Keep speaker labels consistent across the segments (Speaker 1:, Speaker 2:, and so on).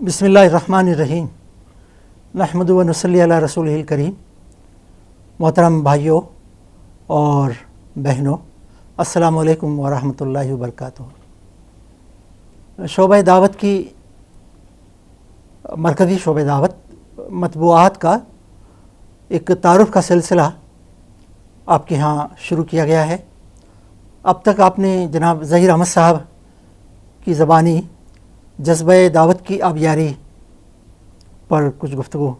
Speaker 1: बिस्मिल्लाहिर्रहमानिर्रहीम नहमदु व नसल्ली अला रसूलिहिल करीम। मोहतरम भाइयों और बहनों, अस्सलामु अलैकुम व रहमतुल्लाहि व बरकातुहू। शोबे दावत की मरकज़ी शोबे दावत मतबूआत का एक तारुफ़ का सिलसिला आपके यहाँ शुरू किया गया है। अब तक आपने जनाब ज़हीर अहमद साहब की ज़बानी जज्बे दावत की आबियारी पर कुछ गुफ्तगू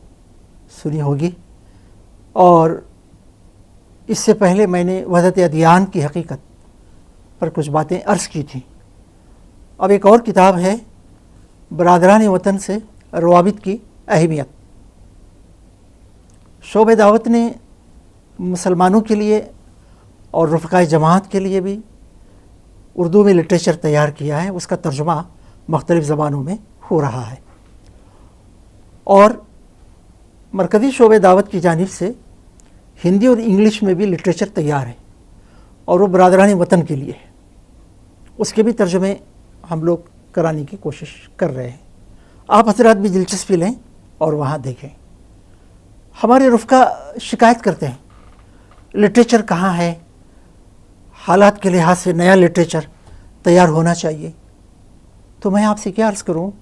Speaker 1: सुनी होगी, और इससे पहले मैंने वहदत अदियान की हकीकत पर कुछ बातें अर्ज़ की थी। अब एक और किताब है बरादरान वतन से रवाबित की अहमियत। शोबे दावत ने मुसलमानों के लिए और रफ़क़ाए जमात के लिए भी उर्दू में लिटरेचर तैयार किया है। उसका तर्जुमा मुख्तलिफ़ ज़बानों में हो रहा है, और मरकज़ी शोबे दावत की जानिब से हिंदी और इंग्लिश में भी लिटरेचर तैयार है, और वो बरादरान वतन के लिए है। उसके भी तर्जुमे हम लोग कराने की कोशिश कर रहे हैं। आप हज़रात भी दिलचस्पी लें और वहाँ देखें। हमारे रफ़क़ा शिकायत करते हैं लिटरेचर कहाँ है, हालात के लिहाज से नया लिटरेचर तैयार होना चाहिए। तो मैं आपसे क्या अर्ज़ करूँ,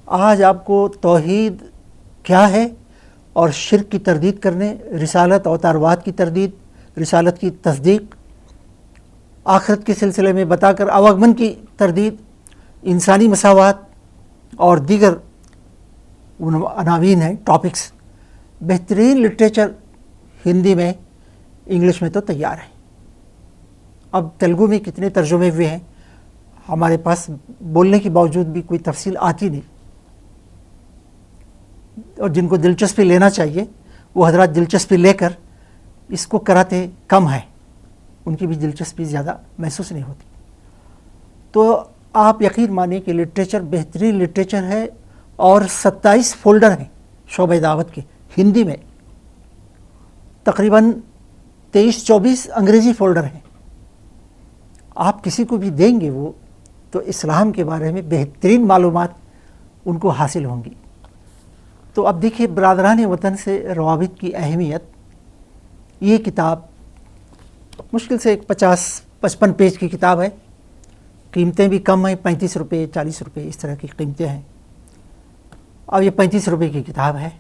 Speaker 1: आज आपको तौहीद क्या है और शिर्क की तरदीद करने, रिसालत और तारवात की तरदीद, रिसालत की तस्दीक, आखिरत के सिलसिले में बताकर आवागमन की तरदीद, इंसानी मसावात और दीगर अनावीन हैं, टॉपिक्स। बेहतरीन लिटरेचर हिंदी में, इंग्लिश में तो तैयार है। अब तेलुगु में कितने तर्जुमे हुए हैं, हमारे पास बोलने के बावजूद भी कोई तफसील आती नहीं, और जिनको दिलचस्पी लेना चाहिए वो हज़रात दिलचस्पी लेकर इसको कराते कम है, उनकी भी दिलचस्पी ज़्यादा महसूस नहीं होती। तो आप यकीन मानिए कि लिटरेचर बेहतरीन लिटरेचर है, और 27 फ़ोल्डर हैं शोबे दावत के हिंदी में, तकरीबन 23-24 अंग्रेज़ी फ़ोल्डर हैं। आप किसी को भी देंगे वो तो इस्लाम के बारे में बेहतरीन मालूमात उनको हासिल होंगी। तो अब देखिए, बरादरान वतन से रवाबित की अहमियत, ये किताब मुश्किल से 50-55 पेज की किताब है। कीमतें भी कम हैं, 35 रुपये 40 रुपये इस तरह की कीमतें हैं। अब ये 35 रुपये की किताब है,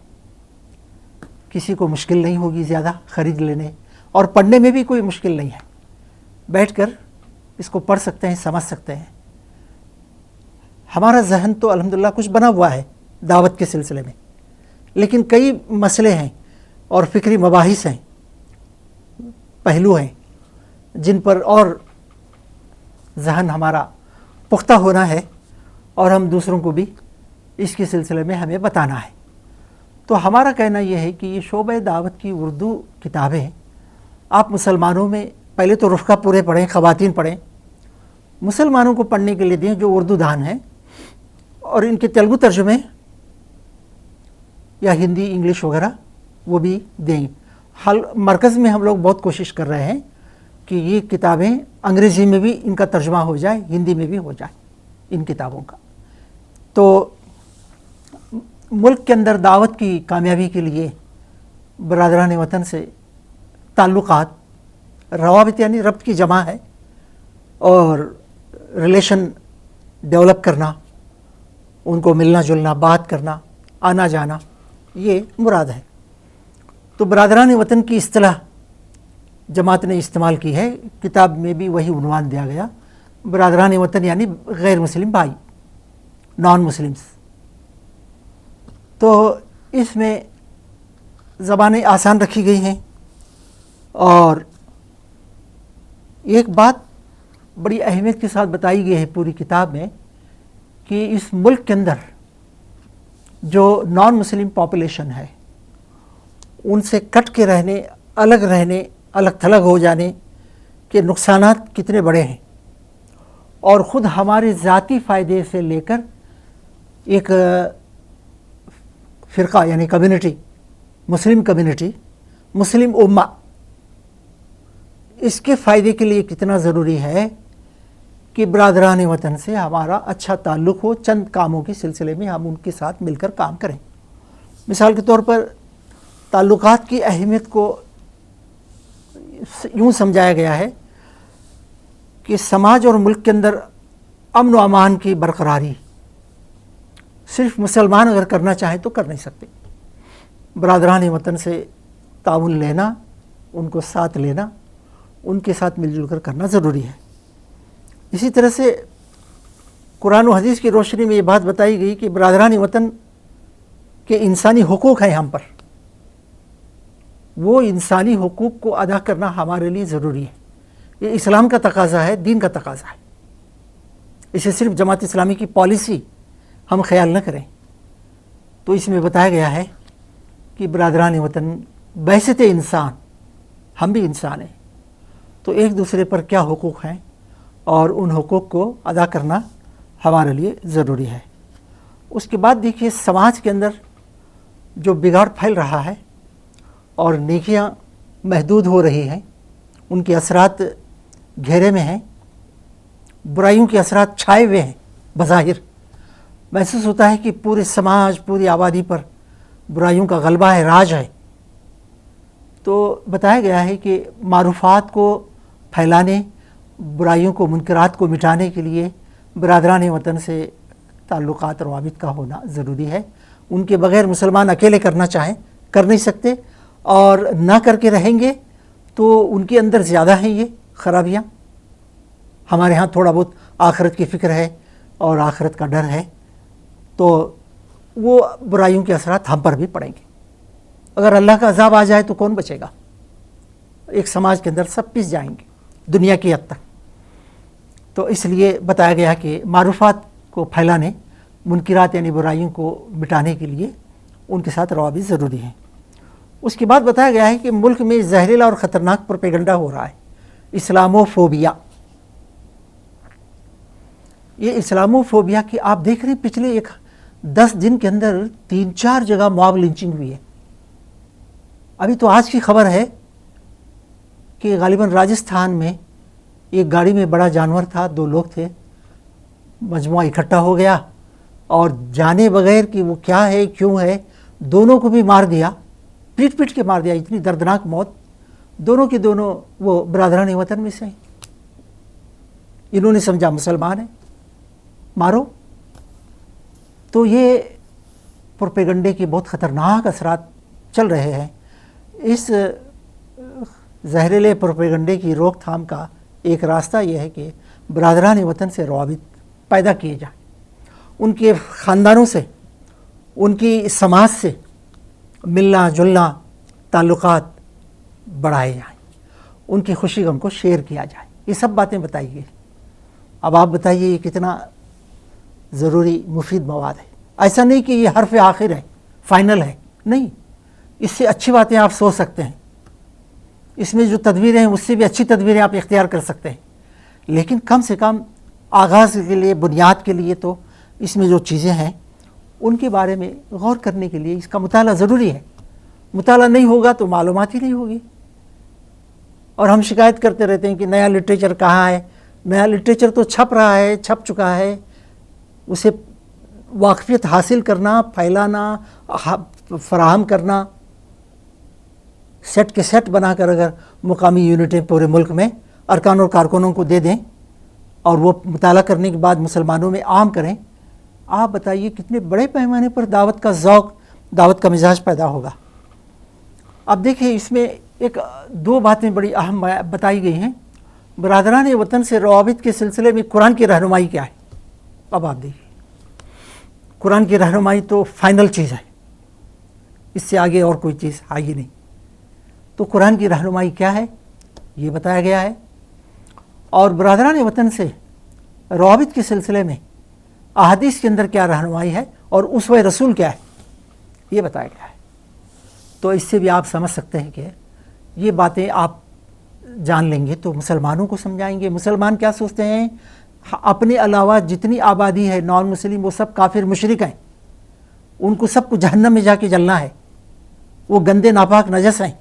Speaker 1: किसी को मुश्किल नहीं होगी ज़्यादा ख़रीद लेने, और पढ़ने में भी कोई मुश्किल नहीं है। बैठकर इसको पढ़ सकते हैं, समझ सकते हैं। हमारा जहन तो अल्हम्दुलिल्लाह कुछ बना हुआ है दावत के सिलसिले में, लेकिन कई मसले हैं और फ़िक्री मबाहिस हैं, पहलू हैं, जिन पर और जहन हमारा पुख्ता होना है, और हम दूसरों को भी इसके सिलसिले में हमें बताना है। तो हमारा कहना यह है कि ये शोबे दावत की उर्दू किताबें आप मुसलमानों में पहले तो रफ़क़ा पूरे पढ़ें, ख़वातीन पढ़ें, मुसलमानों को पढ़ने के लिए दें जो उर्दू दान हैं, और इनके तेलुगु तर्जुमे या हिंदी इंग्लिश वगैरह वो भी दें। हाल मरकज़ में हम लोग बहुत कोशिश कर रहे हैं कि ये किताबें अंग्रेज़ी में भी इनका तर्जुमा हो जाए, हिंदी में भी हो जाए इन किताबों का। तो मुल्क के अंदर दावत की कामयाबी के लिए बरादरान वतन से ताल्लुक़ात, रवाबित यानी रब्त की जमा है, और रिलेशन डेवलप करना, उनको मिलना जुलना, बात करना, आना जाना, ये मुराद है। तो बरादरान वतन की इस्तिलाह जमात ने इस्तेमाल की है, किताब में भी वही उन्वान दिया गया, बरादरान वतन यानी गैर मुस्लिम भाई, नॉन मुस्लिम्स। तो इसमें ज़बानें आसान रखी गई हैं, और एक बात बड़ी अहमियत के साथ बताई गई है पूरी किताब में कि इस मुल्क के अंदर जो नॉन मुस्लिम पॉपुलेशन है, उनसे कट के रहने, अलग थलग हो जाने के नुकसानात कितने बड़े हैं, और ख़ुद हमारे ज़ाती फ़ायदे से लेकर एक फ़िरक़ा यानी कम्युनिटी, मुस्लिम कम्युनिटी, मुस्लिम उम्मा, इसके फ़ायदे के लिए कितना ज़रूरी है کہ برادران وطن سے ہمارا اچھا تعلق ہو، چند کاموں کے سلسلے میں ہم ان کے ساتھ مل کر کام کریں۔ مثال کے طور پر تعلقات کی اہمیت کو یوں سمجھایا گیا ہے کہ سماج اور ملک کے اندر امن و امان کی برقراری صرف مسلمان اگر کرنا چاہیں تو کر نہیں سکتے۔ برادران وطن سے تعاون لینا، ان کو ساتھ لینا، ان کے ساتھ مل جل کر کرنا ضروری ہے۔ اسی طرح سے قرآن و حدیث کی روشنی میں یہ بات بتائی گئی کہ برادران وطن کے انسانی حقوق ہیں ہم پر، وہ انسانی حقوق کو ادا کرنا ہمارے لیے ضروری ہے۔ یہ اسلام کا تقاضا ہے، دین کا تقاضا ہے۔ اسے صرف جماعت اسلامی کی پالیسی ہم خیال نہ کریں۔ تو اس میں بتایا گیا ہے کہ برادران وطن بحیثیت انسان، ہم بھی انسان ہیں، تو ایک دوسرے پر کیا حقوق ہیں اور ان حقوق کو ادا کرنا ہمارے لیے ضروری ہے۔ اس کے بعد دیکھیے سماج کے اندر جو بگاڑ پھیل رہا ہے اور نیکیاں محدود ہو رہی ہیں، ان کے اثرات گھیرے میں ہیں، برائیوں کے اثرات چھائے ہوئے ہیں، بظاہر محسوس ہوتا ہے کہ پورے سماج، پوری آبادی پر برائیوں کا غلبہ ہے، راج ہے۔ تو بتایا گیا ہے کہ معروفات کو پھیلانے، برائیوں کو، منکرات کو مٹانے کے لیے برادران وطن سے تعلقات روابط کا ہونا ضروری ہے۔ ان کے بغیر مسلمان اکیلے کرنا چاہیں کر نہیں سکتے، اور نہ کر کے رہیں گے تو ان کے اندر زیادہ ہیں یہ خرابیاں۔ ہمارے ہاں تھوڑا بہت آخرت کی فکر ہے اور آخرت کا ڈر ہے، تو وہ برائیوں کے اثرات ہم پر بھی پڑیں گے۔ اگر اللہ کا عذاب آ جائے تو کون بچے گا؟ ایک سماج کے اندر سب پس جائیں گے دنیا کی حد تک۔ تو اس لیے بتایا گیا کہ معروفات کو پھیلانے، منکرات یعنی برائیوں کو مٹانے کے لیے ان کے ساتھ روابط ضروری ہیں۔ اس کے بعد بتایا گیا ہے کہ ملک میں زہریلا اور خطرناک پروپیگنڈا ہو رہا ہے، اسلامو فوبیا۔ یہ اسلامو فوبیا کی آپ دیکھ رہے ہیں پچھلے 10 دن کے اندر 3-4 جگہ موب لنچنگ ہوئی ہے۔ ابھی تو آج کی خبر ہے کہ غالباً راجستھان میں ایک گاڑی میں بڑا جانور تھا، 2 لوگ تھے، مجموعہ اکٹھا ہو گیا اور جانے بغیر کہ وہ کیا ہے کیوں ہے، دونوں کو بھی مار دیا، پیٹ پیٹ کے مار دیا۔ اتنی دردناک موت، دونوں کے دونوں وہ برادران وطن میں سے ہیں۔ انہوں نے سمجھا مسلمان ہیں، مارو۔ تو یہ پروپیگنڈے کے بہت خطرناک اثرات چل رہے ہیں۔ اس زہریلے پروپیگنڈے کی روک تھام کا ایک راستہ یہ ہے کہ برادران وطن سے روابط پیدا کیے جائیں، ان کے خاندانوں سے، ان کی سماج سے ملنا جلنا، تعلقات بڑھائے جائیں، ان کی خوشی غم کو شیئر کیا جائے۔ یہ سب باتیں بتائی گئی۔ اب آپ بتائیے یہ کتنا ضروری مفید مواد ہے۔ ایسا نہیں کہ یہ حرف آخر ہے، فائنل ہے، نہیں، اس سے اچھی باتیں آپ سوچ سکتے ہیں، اس میں جو تدبیریں ہیں اس سے بھی اچھی تدبیریں آپ اختیار کر سکتے ہیں، لیکن کم سے کم آغاز کے لیے، بنیاد کے لیے تو اس میں جو چیزیں ہیں ان کے بارے میں غور کرنے کے لیے اس کا مطالعہ ضروری ہے۔ مطالعہ نہیں ہوگا تو معلومات ہی نہیں ہوگی۔ اور ہم شکایت کرتے رہتے ہیں کہ نیا لٹریچر کہاں ہے؟ نیا لٹریچر تو چھپ رہا ہے، چھپ چکا ہے، اسے واقفیت حاصل کرنا، پھیلانا، فراہم کرنا، سیٹ کے سیٹ بنا کر اگر مقامی یونٹیں پورے ملک میں ارکان اور کارکنوں کو دے دیں اور وہ مطالعہ کرنے کے بعد مسلمانوں میں عام کریں، آپ بتائیے کتنے بڑے پیمانے پر دعوت کا ذوق، دعوت کا مزاج پیدا ہوگا۔ اب دیکھیں اس میں 2 باتیں بڑی اہم بتائی گئی ہیں۔ برادران وطن سے روابط کے سلسلے میں قرآن کی رہنمائی کیا ہے؟ اب آپ دیکھیے، قرآن کی رہنمائی تو فائنل چیز ہے، اس سے آگے اور کوئی چیز آئی نہیں۔ تو قرآن کی رہنمائی کیا ہے یہ بتایا گیا ہے، اور برادران وطن سے روابط کے سلسلے میں احادیث کے اندر کیا رہنمائی ہے اور اسوہ رسول کیا ہے یہ بتایا گیا ہے۔ تو اس سے بھی آپ سمجھ سکتے ہیں کہ یہ باتیں آپ جان لیں گے تو مسلمانوں کو سمجھائیں گے۔ مسلمان کیا سوچتے ہیں؟ اپنے علاوہ جتنی آبادی ہے نان مسلم وہ سب کافر مشرک ہیں، ان کو سب کو جہنم میں جا کے جلنا ہے، وہ گندے ناپاک نجس ہیں۔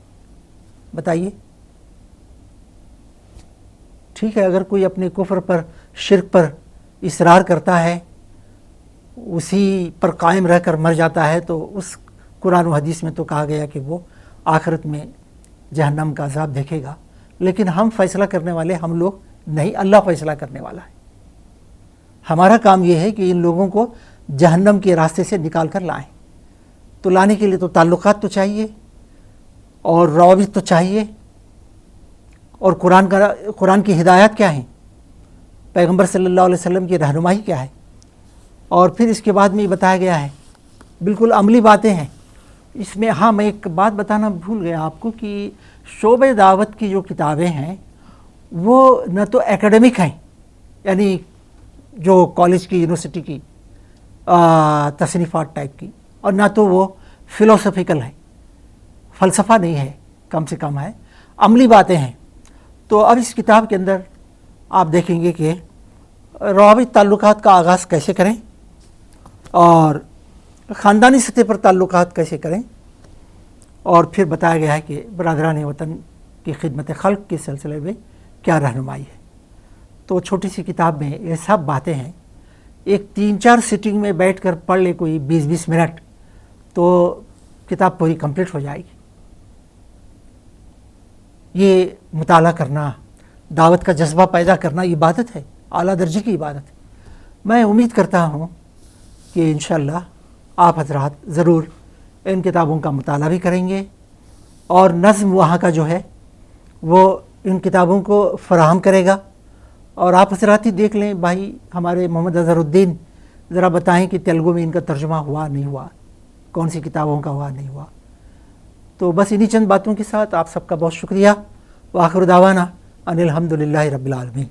Speaker 1: بتائیے، ٹھیک ہے اگر کوئی اپنے کفر پر शिर्क पर इसरार करता है, उसी पर कायम रह कर मर जाता है, तो उस कुरान व हदीस में तो कहा गया कि वो आखिरत में जहन्नम का अज़ाब देखेगा। लेकिन हम फैसला करने वाले हम लोग नहीं, अल्लाह फैसला करने वाला है। हमारा काम ये है कि इन लोगों को जहन्नम के रास्ते से निकाल कर लाएं। तो लाने के लिए तो ताल्लुकात तो चाहिए और रवाबित तो चाहिए, और कुरान की हिदायत क्या है, पैगंबर सल्लल्लाहु अलैहि वसल्लम की रहनुमाई क्या है, और फिर इसके बाद में ये बताया गया है, बिल्कुल अमली बातें हैं इसमें। हाँ, मैं एक बात बताना भूल गया आपको कि शोबे दावत की जो किताबें हैं वो न तो एकेडमिक हैं, यानी जो कॉलेज की यूनिवर्सिटी की तसनीफ़ात टाइप की, और ना तो वो फ़िलोसफ़िकल है, फ़लसफ़ा नहीं है, कम से कम है, अमली बातें हैं। तो अब इस किताब के अंदर आप देखेंगे कि रवाबित ताल्लुकात का आगाज़ कैसे करें और ख़ानदानी सतह पर ताल्लुकात कैसे करें, और फिर बताया गया है कि बरादरान वतन की खिदमत खल्क़ के सिलसिले में क्या रहनुमाई है। तो छोटी सी किताब में ये सब बातें हैं। एक 3-4 सिटिंग में बैठकर पढ़ ले कोई 20-20 मिनट, तो किताब पूरी कंप्लीट हो जाएगी। ये मुताला करना, दावत का जज्बा पैदा करना इबादत है, आला दर्जे की इबादत है। मैं उम्मीद करता हूँ कि इंशाअल्लाह आप हज़रात ज़रूर इन किताबों का मुताला भी करेंगे, और नज़्म वहाँ का जो है वो इन किताबों को फ़राहम करेगा। और आप हज़रात ही देख लें, भाई हमारे मोहम्मद अज़हरुद्दीन ज़रा बताएं कि तेलुगु में इनका तर्जुमा हुआ नहीं हुआ, कौन सी किताबों का हुआ नहीं हुआ। तो बस इन्हीं चंद बातों के साथ आप सबका बहुत शुक्रिया। व आखिर दावाना अनिल हम्दुलिल्लाहि रब्बिल आलमीन।